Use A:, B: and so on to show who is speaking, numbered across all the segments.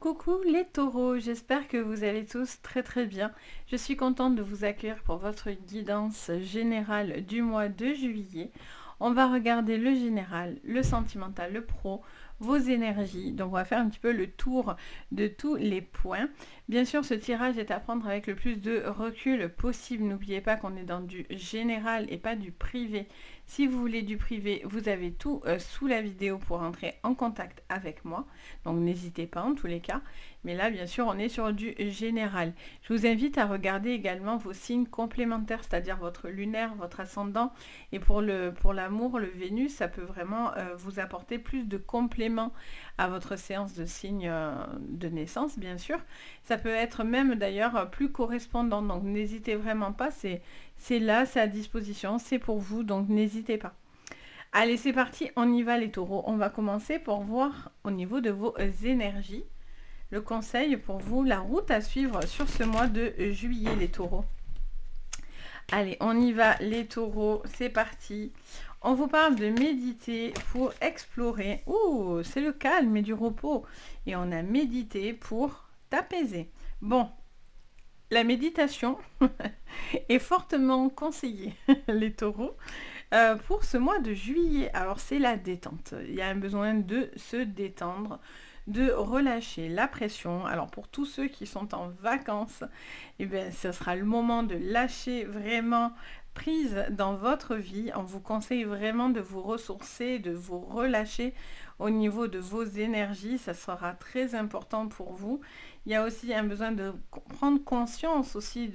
A: Coucou les taureaux, j'espère que vous allez tous très bien. Je suis contente de vous accueillir pour votre guidance générale du mois de juillet. On va regarder le général, le sentimental, le pro, vos énergies. Donc on va faire un petit peu le tour de tous les points. Bien sûr, ce tirage est à prendre avec le plus de recul possible. N'oubliez pas qu'on est dans du général et pas du privé. Si vous voulez du privé, vous avez tout sous la vidéo pour entrer en contact avec moi. Donc n'hésitez pas en tous les cas. Mais là, bien sûr, on est sur du général. Je vous invite à regarder également vos signes complémentaires, c'est-à-dire votre lunaire, votre ascendant. Et pour l'amour, le Vénus, ça peut vraiment vous apporter plus de compléments à votre séance de signes de naissance, bien sûr. Ça peut être même d'ailleurs plus correspondant. Donc n'hésitez vraiment pas, c'est là, c'est à disposition, c'est pour vous, donc n'hésitez pas. Allez, c'est parti, on y va les taureaux. On va commencer pour voir au niveau de vos énergies. Le conseil pour vous, la route à suivre sur ce mois de juillet les taureaux. Allez, on y va les taureaux, c'est parti. On vous parle de méditer pour explorer. Ouh, c'est le calme et du repos. Et on a médité pour t'apaiser. Bon, la méditation est fortement conseillée, les taureaux, pour ce mois de juillet. Alors, c'est la détente. Il y a un besoin de se détendre, de relâcher la pression. Alors, pour tous ceux qui sont en vacances, eh bien, ce sera le moment de lâcher vraiment prise dans votre vie. On vous conseille vraiment de vous ressourcer, de vous relâcher au niveau de vos énergies. Ça sera très important pour vous. Il y a aussi un besoin de prendre conscience aussi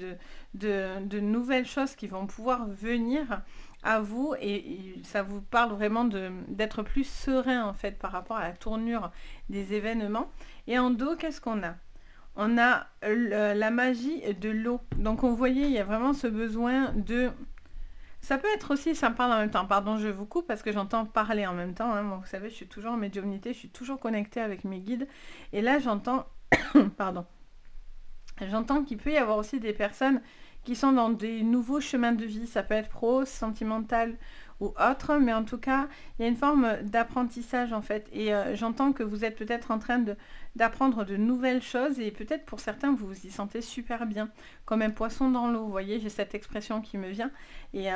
A: de nouvelles choses qui vont pouvoir venir à vous et ça vous parle vraiment d'être plus serein en fait par rapport à la tournure des événements. Et en dos, qu'est-ce qu'on a? On a la magie de l'eau. Donc on voyait, il y a vraiment ce besoin de... Ça peut être aussi, ça me parle en même temps. Pardon, je vous coupe parce que j'entends parler en même temps. Hein. Moi, vous savez, je suis toujours en médiumnité, je suis toujours connectée avec mes guides. Et là, j'entends... Pardon. J'entends qu'il peut y avoir aussi des personnes qui sont dans des nouveaux chemins de vie. Ça peut être pro, sentimental ou autre, mais en tout cas, il y a une forme d'apprentissage en fait. Et j'entends que vous êtes peut-être en train d'apprendre de nouvelles choses et peut-être pour certains, vous vous y sentez super bien, comme un poisson dans l'eau. Vous voyez, j'ai cette expression qui me vient. Et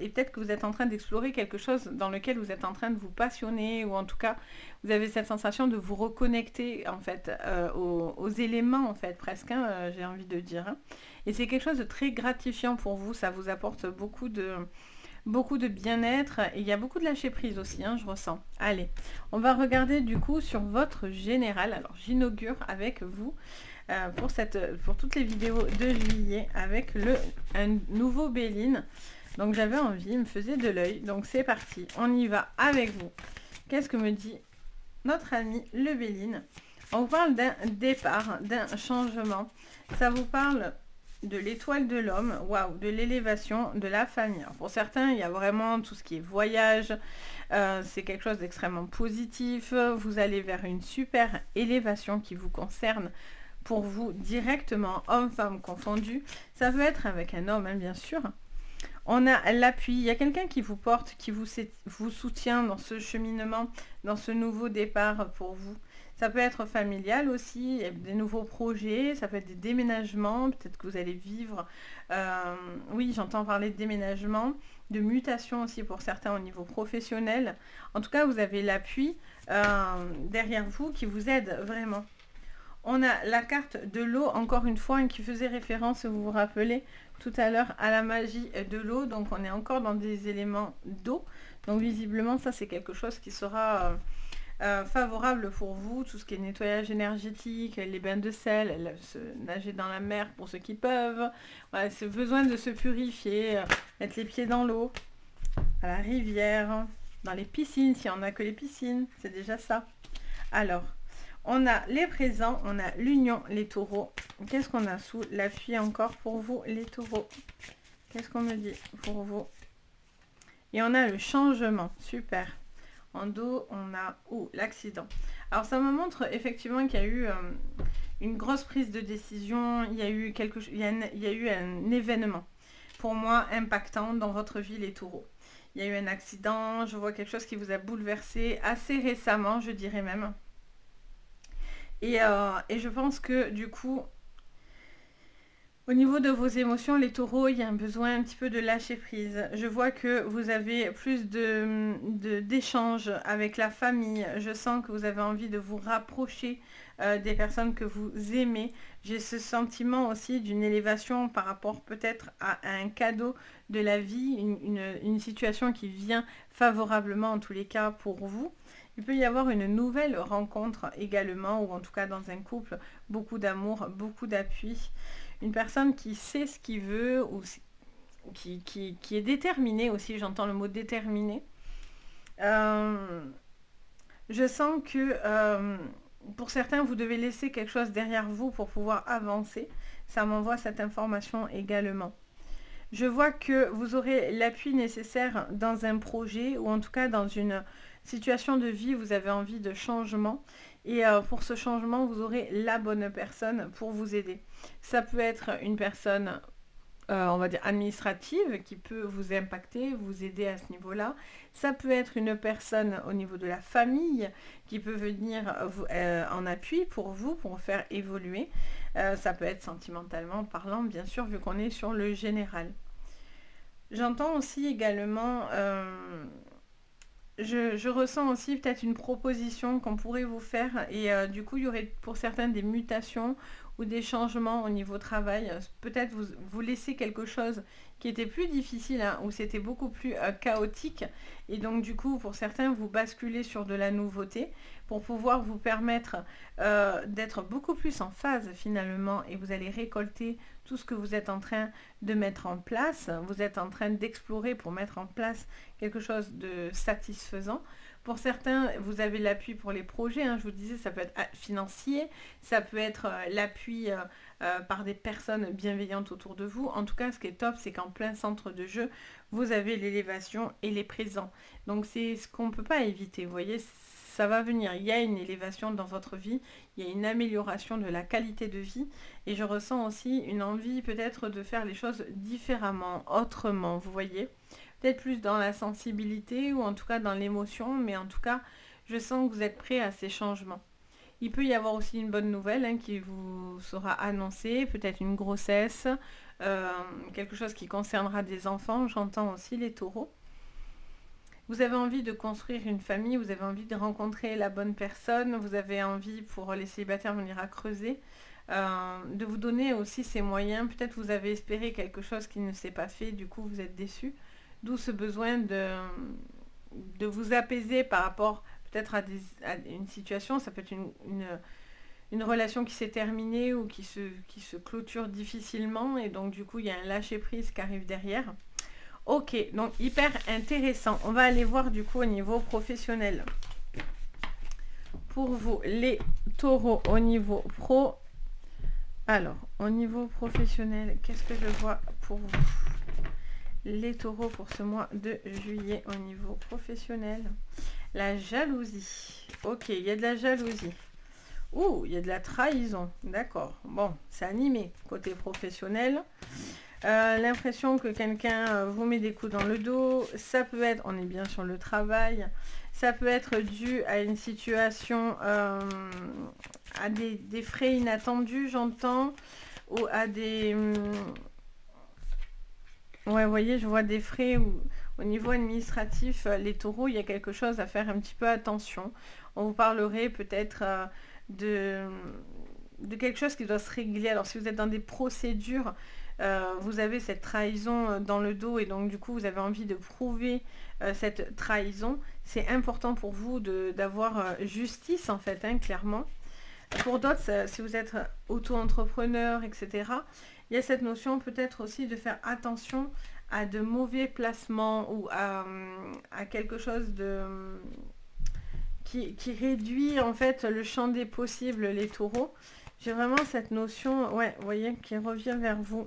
A: peut-être que vous êtes en train d'explorer quelque chose dans lequel vous êtes en train de vous passionner ou en tout cas, vous avez cette sensation de vous reconnecter en fait aux éléments en fait, presque, hein, j'ai envie de dire. Hein. Et c'est quelque chose de très gratifiant pour vous, ça vous apporte beaucoup de bien-être et il y a beaucoup de lâcher prise aussi, hein, je ressens. Allez, on va regarder du coup sur votre général. Alors j'inaugure avec vous pour toutes les vidéos de juillet avec un nouveau Béline. Donc j'avais envie, il me faisait de l'œil. Donc c'est parti, on y va avec vous. Qu'est-ce que me dit notre ami le Béline? On vous parle d'un départ, d'un changement. Ça vous parle de l'étoile de l'homme, waouh, de l'élévation, de la famille. Alors pour certains, il y a vraiment tout ce qui est voyage, c'est quelque chose d'extrêmement positif. Vous allez vers une super élévation qui vous concerne pour vous directement, homme-femme confondu. Ça peut être avec un homme, hein, bien sûr. On a l'appui, il y a quelqu'un qui vous porte, qui vous soutient dans ce cheminement, dans ce nouveau départ pour vous. Ça peut être familial aussi, il y a des nouveaux projets, ça peut être des déménagements, peut-être que vous allez vivre. Oui, j'entends parler de déménagement, de mutation aussi pour certains au niveau professionnel. En tout cas, vous avez l'appui derrière vous qui vous aide vraiment. On a la carte de l'eau, encore une fois, qui faisait référence, vous vous rappelez, tout à l'heure à la magie de l'eau. Donc, on est encore dans des éléments d'eau. Donc, visiblement, ça, c'est quelque chose qui sera favorable pour vous. Tout ce qui est nettoyage énergétique, les bains de sel, nager dans la mer pour ceux qui peuvent. Voilà, c'est besoin de se purifier, mettre les pieds dans l'eau, à la rivière, dans les piscines, s'il n'y en a que les piscines. C'est déjà ça. Alors... On a les présents, on a l'union, les taureaux. Qu'est-ce qu'on a sous l'appui encore pour vous, les taureaux? Qu'est-ce qu'on me dit pour vous? Et on a le changement, super. En dos, on a l'accident. Alors ça me montre effectivement qu'il y a eu une grosse prise de décision, il y a eu un événement, pour moi, impactant dans votre vie, les taureaux. Il y a eu un accident, je vois quelque chose qui vous a bouleversé assez récemment, je dirais même. Et je pense que du coup, au niveau de vos émotions, les taureaux, il y a un besoin un petit peu de lâcher prise. Je vois que vous avez plus d'échanges avec la famille. Je sens que vous avez envie de vous rapprocher des personnes que vous aimez. J'ai ce sentiment aussi d'une élévation par rapport peut-être à un cadeau de la vie, une situation qui vient favorablement en tous les cas pour vous. Il peut y avoir une nouvelle rencontre également, ou en tout cas dans un couple, beaucoup d'amour, beaucoup d'appui. Une personne qui sait ce qu'il veut, ou qui est déterminée aussi, j'entends le mot déterminé. Euh, je sens que pour certains, vous devez laisser quelque chose derrière vous pour pouvoir avancer. Ça m'envoie cette information également. Je vois que vous aurez l'appui nécessaire dans un projet ou en tout cas dans une situation de vie, vous avez envie de changement. Et pour ce changement, vous aurez la bonne personne pour vous aider. Ça peut être une personne, on va dire, administrative qui peut vous impacter, vous aider à ce niveau-là. Ça peut être une personne au niveau de la famille qui peut venir en appui pour vous, pour vous faire évoluer. Ça peut être sentimentalement parlant, bien sûr, vu qu'on est sur le général. J'entends aussi également, je ressens aussi peut-être une proposition qu'on pourrait vous faire et du coup il y aurait pour certains des mutations ou des changements au niveau travail. Peut-être vous laissez quelque chose qui était plus difficile, hein, où c'était beaucoup plus chaotique et donc du coup pour certains vous basculez sur de la nouveauté pour pouvoir vous permettre d'être beaucoup plus en phase finalement et vous allez récolter tout ce que vous êtes en train de mettre en place. Vous êtes en train d'explorer pour mettre en place quelque chose de satisfaisant. Pour certains, vous avez l'appui pour les projets. Hein, je vous disais, ça peut être financier, ça peut être l'appui par des personnes bienveillantes autour de vous. En tout cas, ce qui est top, c'est qu'en plein centre de jeu, vous avez l'élévation et les présents. Donc, c'est ce qu'on ne peut pas éviter. Vous voyez, ça va venir. Il y a une élévation dans votre vie, il y a une amélioration de la qualité de vie. Et je ressens aussi une envie peut-être de faire les choses différemment, autrement. Vous voyez, peut-être plus dans la sensibilité ou en tout cas dans l'émotion, mais en tout cas, je sens que vous êtes prêt à ces changements. Il peut y avoir aussi une bonne nouvelle hein, qui vous sera annoncée, peut-être une grossesse, euh, quelque chose qui concernera des enfants, j'entends aussi les taureaux. Vous avez envie de construire une famille, vous avez envie de rencontrer la bonne personne, vous avez envie, pour les célibataires, on ira creuser, de vous donner aussi ces moyens. Peut-être vous avez espéré quelque chose qui ne s'est pas fait, du coup vous êtes déçu. D'où ce besoin de vous apaiser par rapport peut-être à une situation. Ça peut être une relation qui s'est terminée ou qui se clôture difficilement et donc du coup il y a un lâcher-prise qui arrive derrière. Ok, donc hyper intéressant. On va aller voir du coup au niveau professionnel. Pour vous, les taureaux au niveau pro. Alors, au niveau professionnel, qu'est-ce que je vois pour vous? Les taureaux pour ce mois de juillet au niveau professionnel. La jalousie. Ok, il y a de la jalousie. Ouh, il y a de la trahison. D'accord. Bon, c'est animé côté professionnel. L'impression que quelqu'un vous met des coups dans le dos. Ça peut être, on est bien sur le travail. Ça peut être dû à une situation, à des frais inattendus, j'entends. Ou à des... Ouais, vous voyez, je vois des frais où, au niveau administratif, les taureaux, il y a quelque chose à faire un petit peu attention. On vous parlerait peut-être de, de quelque chose qui doit se régler. Alors, si vous êtes dans des procédures, vous avez cette trahison dans le dos et donc, du coup, vous avez envie de prouver cette trahison. C'est important pour vous d'avoir justice, en fait, hein, clairement. Pour d'autres, si vous êtes auto-entrepreneur, etc., il y a cette notion peut-être aussi de faire attention à de mauvais placements ou à quelque chose qui réduit en fait le champ des possibles, les taureaux. J'ai vraiment cette notion, ouais, vous voyez, qui revient vers vous.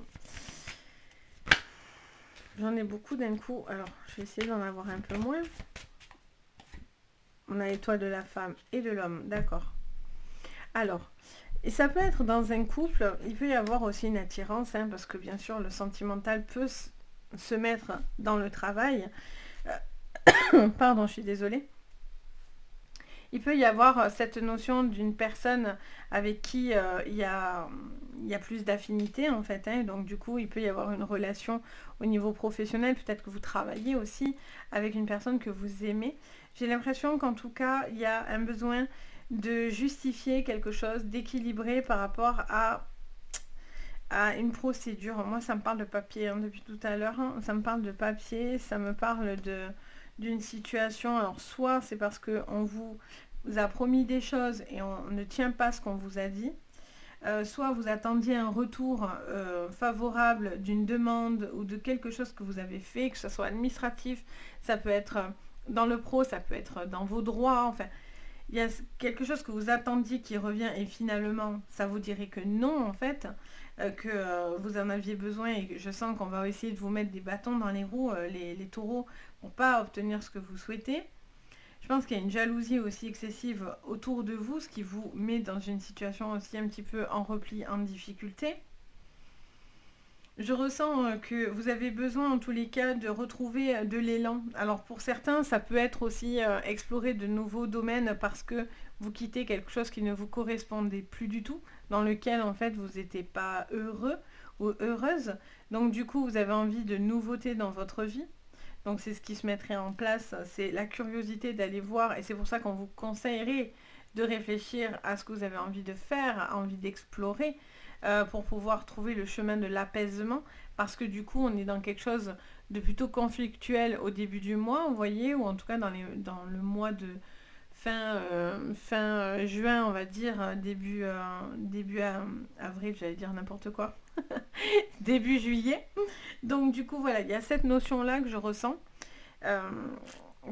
A: J'en ai beaucoup d'un coup, alors je vais essayer d'en avoir un peu moins. On a l'étoile de la femme et de l'homme, d'accord. Alors, et ça peut être dans un couple, il peut y avoir aussi une attirance, hein, parce que bien sûr le sentimental peut se mettre dans le travail. Pardon, je suis désolée. il peut y avoir cette notion d'une personne avec qui il y a plus d'affinité en fait, hein, donc du coup il peut y avoir une relation au niveau professionnel, peut-être que vous travaillez aussi avec une personne que vous aimez. J'ai l'impression qu'en tout cas il y a un besoin de justifier quelque chose, d'équilibrer par rapport à une procédure. Moi ça me parle de papier hein, depuis tout à l'heure, hein. Ça me parle de papier, ça me parle d'une situation. Alors soit c'est parce qu'on vous a promis des choses et on ne tient pas ce qu'on vous a dit, soit vous attendiez un retour favorable d'une demande ou de quelque chose que vous avez fait, que ce soit administratif, ça peut être dans le pro, ça peut être dans vos droits, enfin, il y a quelque chose que vous attendiez qui revient et finalement, ça vous dirait que non, en fait, que vous en aviez besoin et que je sens qu'on va essayer de vous mettre des bâtons dans les roues, les taureaux, pour pas obtenir ce que vous souhaitez. Je pense qu'il y a une jalousie aussi excessive autour de vous, ce qui vous met dans une situation aussi un petit peu en repli, en difficulté. Je ressens que vous avez besoin en tous les cas de retrouver de l'élan. Alors pour certains, ça peut être aussi explorer de nouveaux domaines parce que vous quittez quelque chose qui ne vous correspondait plus du tout, dans lequel en fait vous n'étiez pas heureux ou heureuse. Donc du coup, vous avez envie de nouveautés dans votre vie. Donc c'est ce qui se mettrait en place, c'est la curiosité d'aller voir, et c'est pour ça qu'on vous conseillerait de réfléchir à ce que vous avez envie de faire, envie d'explorer, pour pouvoir trouver le chemin de l'apaisement, parce que du coup on est dans quelque chose de plutôt conflictuel au début du mois, vous voyez, ou en tout cas dans le mois de fin juin, on va dire, début avril, j'allais dire n'importe quoi, début juillet. Donc du coup, voilà, il y a cette notion-là que je ressens. Euh,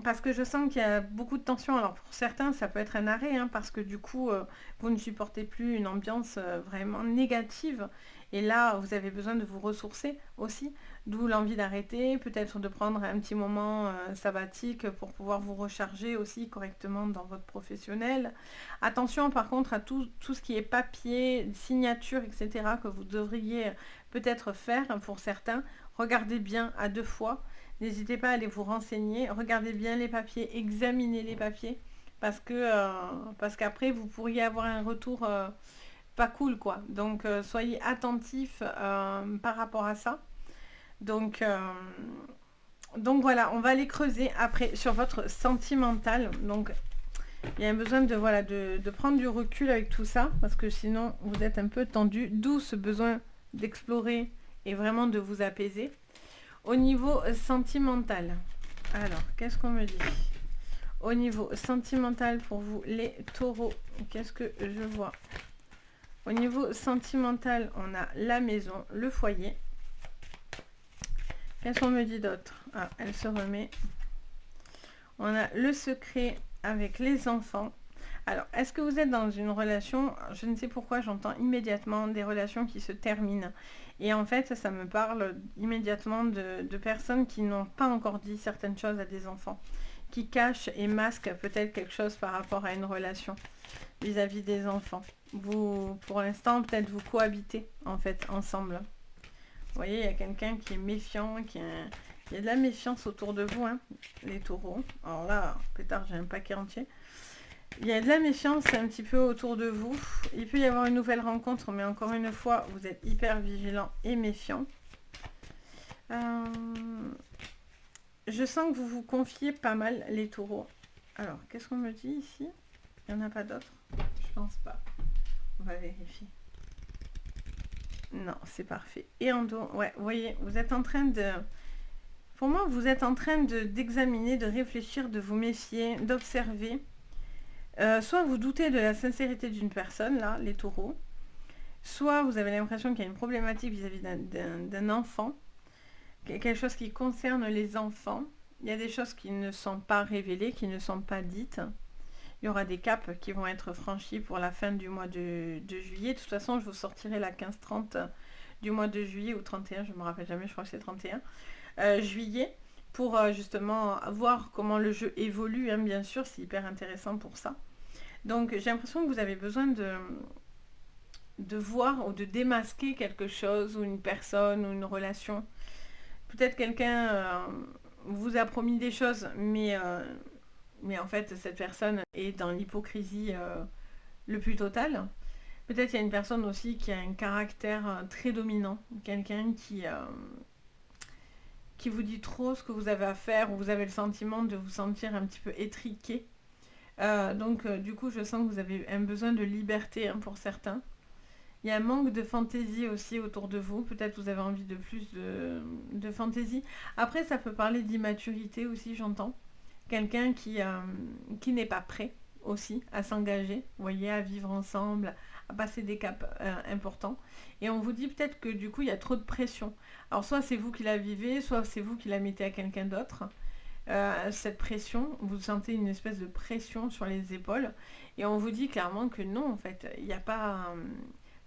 A: Parce que je sens qu'il y a beaucoup de tension. Alors pour certains, ça peut être un arrêt, hein, parce que du coup, vous ne supportez plus une ambiance vraiment négative. Et là, vous avez besoin de vous ressourcer aussi. D'où l'envie d'arrêter, peut-être de prendre un petit moment sabbatique pour pouvoir vous recharger aussi correctement dans votre professionnel. Attention par contre à tout ce qui est papier, signature, etc. que vous devriez peut-être faire pour certains. Regardez bien à deux fois. N'hésitez pas à aller vous renseigner, regardez bien les papiers, examinez les papiers, parce qu'après vous pourriez avoir un retour pas cool quoi. Donc soyez attentifs par rapport à ça. Donc, euh, donc voilà, on va aller creuser après sur votre sentimental. Donc il y a un besoin de, voilà, de prendre du recul avec tout ça, parce que sinon vous êtes un peu tendu, d'où ce besoin d'explorer et vraiment de vous apaiser. Au niveau sentimental, alors, qu'est-ce qu'on me dit? Au niveau sentimental pour vous, les taureaux, qu'est-ce que je vois? Au niveau sentimental, on a la maison, le foyer. Qu'est-ce qu'on me dit d'autre? Ah, elle se remet. On a le secret avec les enfants. Alors, est-ce que vous êtes dans une relation? Je ne sais pourquoi j'entends immédiatement des relations qui se terminent. Et en fait, ça me parle immédiatement de personnes qui n'ont pas encore dit certaines choses à des enfants, qui cachent et masquent peut-être quelque chose par rapport à une relation vis-à-vis des enfants. Vous, pour l'instant, peut-être vous cohabitez en fait ensemble. Vous voyez, il y a quelqu'un qui est méfiant, il y a de la méfiance autour de vous, hein, les taureaux. Alors là, pétard, j'ai un paquet entier. Il y a de la méfiance un petit peu autour de vous. Il peut y avoir une nouvelle rencontre, mais encore une fois, vous êtes hyper vigilant et méfiant. Je sens que vous vous confiez pas mal, les taureaux. Alors, qu'est-ce qu'on me dit ici? Il n'y en a pas d'autres? Je pense pas. On va vérifier. Non, c'est parfait. Et en dos, ouais, vous voyez, vous êtes en train de... Pour moi, vous êtes en train d'examiner, de réfléchir, de vous méfier, d'observer. Soit vous doutez de la sincérité d'une personne, là, les taureaux, soit vous avez l'impression qu'il y a une problématique vis-à-vis d'un enfant, quelque chose qui concerne les enfants. Il y a des choses qui ne sont pas révélées, qui ne sont pas dites. Il y aura des caps qui vont être franchis pour la fin du mois de juillet. De toute façon, je vous sortirai la 15-30 du mois de juillet ou 31, je ne me rappelle jamais, je crois que c'est 31 juillet, pour justement voir comment le jeu évolue, hein, bien sûr, c'est hyper intéressant pour ça. Donc j'ai l'impression que vous avez besoin de voir ou de démasquer quelque chose, ou une personne, ou une relation. Peut-être quelqu'un vous a promis des choses, mais mais en fait cette personne est dans l'hypocrisie le plus total. Peut-être il y a une personne aussi qui a un caractère très dominant, quelqu'un qui vous dit trop ce que vous avez à faire, ou vous avez le sentiment de vous sentir un petit peu étriqué. Du coup, je sens que vous avez un besoin de liberté, hein, pour certains. Il y a un manque de fantaisie aussi autour de vous. Peut-être vous avez envie de plus de fantaisie. Après, ça peut parler d'immaturité aussi, j'entends. Quelqu'un qui n'est pas prêt aussi à s'engager, vous voyez, à vivre ensemble, à passer des caps importants. Et on vous dit peut-être que du coup, il y a trop de pression. Alors, soit c'est vous qui la vivez, soit c'est vous qui la mettez à quelqu'un d'autre. Cette pression, vous sentez une espèce de pression sur les épaules. Et on vous dit clairement que non, en fait, il n'y a pas...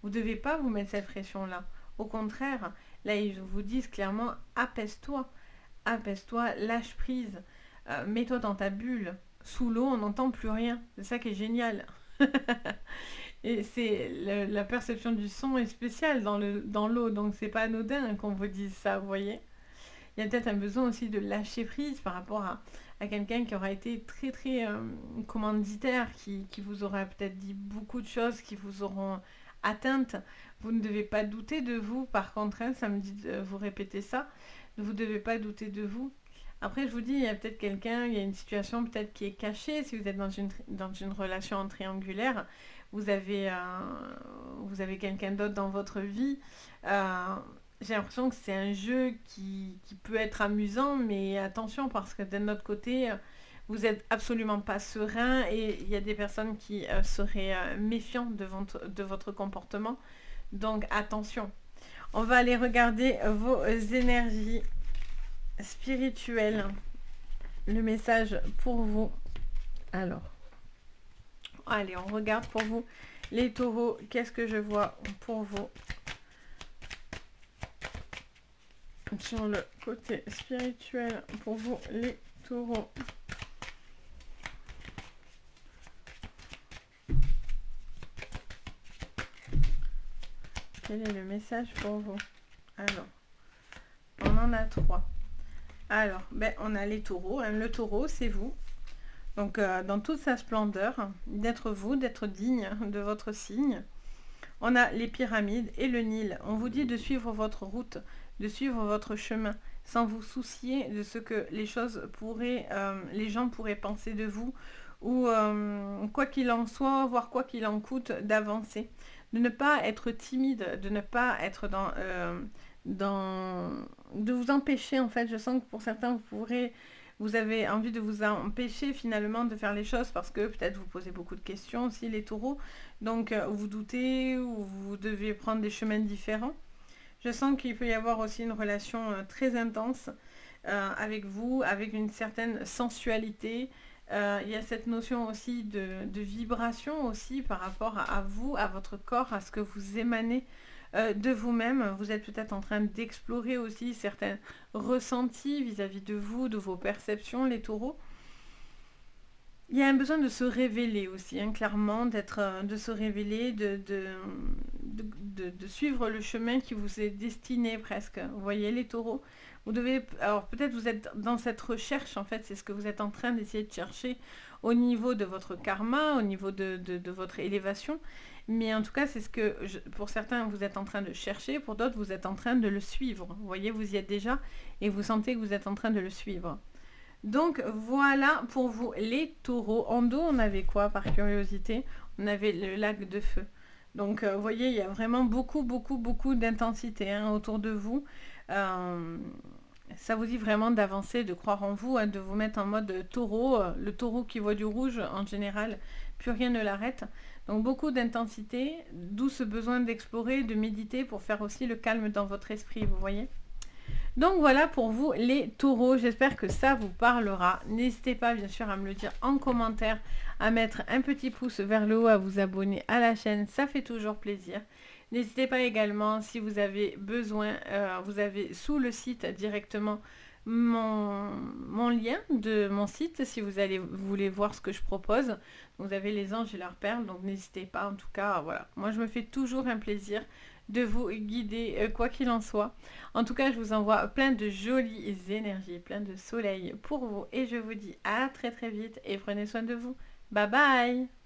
A: vous ne devez pas vous mettre cette pression-là. Au contraire, là, ils vous disent clairement, apaise-toi. Apaise-toi, lâche prise. Mets-toi dans ta bulle. Sous l'eau, on n'entend plus rien. C'est ça qui est génial. Et la perception du son est spéciale dans l'eau, donc c'est pas anodin qu'on vous dise ça, vous voyez. Il y a peut-être un besoin aussi de lâcher prise par rapport à quelqu'un qui aura été très très commanditaire, qui vous aura peut-être dit beaucoup de choses qui vous auront atteinte. Vous ne devez pas douter de vous, par contre, hein, ça me dit de vous répéter ça. Vous ne devez pas douter de vous. Après, je vous dis, il y a peut-être quelqu'un, il y a une situation peut-être qui est cachée. Si vous êtes dans une relation en triangulaire, vous avez quelqu'un d'autre dans votre vie. Euh, j'ai l'impression que c'est un jeu qui peut être amusant, mais attention, parce que d'un autre côté, vous n'êtes absolument pas serein et il y a des personnes qui seraient méfiantes de votre comportement. Donc, attention. On va aller regarder vos énergies spirituelles. Le message pour vous. Alors, allez, on regarde pour vous. Les taureaux, qu'est-ce que je vois pour vous sur le côté spirituel pour vous, les taureaux? Quel est le message pour vous? Alors, on en a 3. Alors, on a les taureaux. Hein. Le taureau, c'est vous. Donc, dans toute sa splendeur, d'être vous, d'être digne de votre signe. On a les pyramides et le Nil. On vous dit de suivre votre route, de suivre votre chemin, sans vous soucier de ce que les gens pourraient penser de vous, ou quoi qu'il en soit, voire quoi qu'il en coûte, d'avancer. De ne pas être timide, de ne pas être de vous empêcher, en fait. Je sens que pour certains, vous avez envie de vous empêcher finalement de faire les choses parce que peut-être vous posez beaucoup de questions aussi, les taureaux. Donc, vous doutez ou vous devez prendre des chemins différents. Je sens qu'il peut y avoir aussi une relation très intense avec vous, avec une certaine sensualité. Il y a cette notion aussi de vibration aussi par rapport à vous, à votre corps, à ce que vous émanez de vous-même. Vous êtes peut-être en train d'explorer aussi certains ressentis vis-à-vis de vous, de vos perceptions, les taureaux. Il y a un besoin de se révéler aussi, hein, clairement, de se révéler, de suivre le chemin qui vous est destiné presque. Vous voyez les taureaux? Alors peut-être vous êtes dans cette recherche, en fait, c'est ce que vous êtes en train d'essayer de chercher au niveau de votre karma, au niveau de votre élévation. Mais en tout cas, c'est ce que, pour certains, vous êtes en train de chercher, pour d'autres, vous êtes en train de le suivre. Vous voyez, vous y êtes déjà et vous sentez que vous êtes en train de le suivre. Donc voilà pour vous les taureaux. En dos, on avait quoi par curiosité? On avait le lac de feu. Donc vous voyez, il y a vraiment beaucoup, beaucoup, beaucoup d'intensité, hein, autour de vous. Ça vous dit vraiment d'avancer, de croire en vous, hein, de vous mettre en mode taureau. Le taureau qui voit du rouge, en général, plus rien ne l'arrête. Donc beaucoup d'intensité, d'où ce besoin d'explorer, de méditer pour faire aussi le calme dans votre esprit, vous voyez. Donc voilà pour vous les taureaux, j'espère que ça vous parlera. N'hésitez pas bien sûr à me le dire en commentaire, à mettre un petit pouce vers le haut, à vous abonner à la chaîne, ça fait toujours plaisir. N'hésitez pas également, si vous avez besoin, vous avez sous le site directement mon lien de mon site si vous voulez voir ce que je propose. Vous avez les anges et leurs perles, donc n'hésitez pas. En tout cas, voilà. Moi, je me fais toujours un plaisir de vous guider, quoi qu'il en soit. En tout cas, je vous envoie plein de jolies énergies, plein de soleil pour vous. Et je vous dis à très très vite et prenez soin de vous. Bye bye!